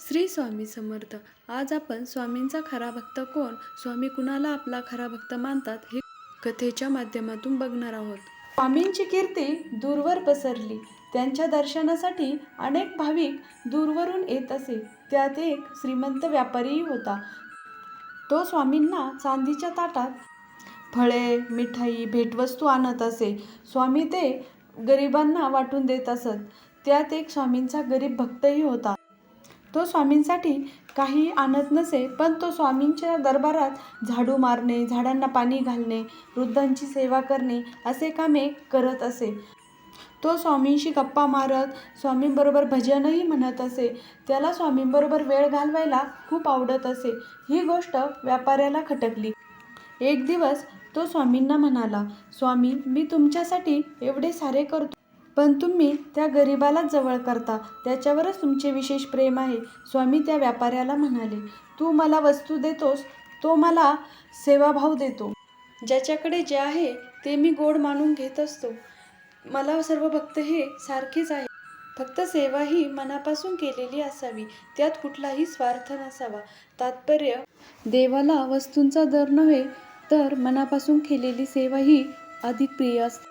श्री स्वामी समर्थ. आज आपण स्वामींचा खरा भक्त कोण, स्वामी कुणाला आपला खरा भक्त मानतात हे कथेच्या माध्यमातून बघणार आहोत. स्वामींची कीर्ती दूरवर पसरली. त्यांच्या दर्शनासाठी अनेक भाविक दूरवरून येत असे. त्यात एक श्रीमंत व्यापारीही होता. तो स्वामींना चांदीच्या ताटात फळे, मिठाई, भेटवस्तू आणत असे. स्वामी ते गरिबांना वाटून देत असत. त्यात एक स्वामींचा गरीब भक्तही होता. तो स्वामींसाठी काही आणत नसे, पण तो स्वामींच्या दरबारात झाडू मारणे, झाडांना पाणी घालणे, वृद्धांची सेवा करणे असे कामे करत असे. तो स्वामींशी गप्पा मारत, स्वामींबरोबर भजनही म्हणत असे. त्याला स्वामींबरोबर वेळ घालवायला खूप आवडत असे. ही गोष्ट व्यापाऱ्याला खटकली. एक दिवस तो स्वामींना म्हणाला, "स्वामी, मी तुमच्यासाठी एवढे सारे करतो, पण तुम्ही त्या गरिबालाच जवळ करता. त्याच्यावरच तुमचे विशेष प्रेम आहे." स्वामी त्या व्यापाऱ्याला म्हणाले, "तू मला वस्तू देतोस, तो मला सेवाभाव देतो. ज्याच्याकडे जे आहे ते मी गोड मानून घेत असतो. मला सर्व भक्त हे सारखेच आहे. फक्त सेवा ही मनापासून केलेली असावी, त्यात कुठलाही स्वार्थ नसावा." तात्पर्य, देवाला वस्तूंचा दर नव्हे, तर मनापासून केलेली सेवा ही अधिक प्रिय असते.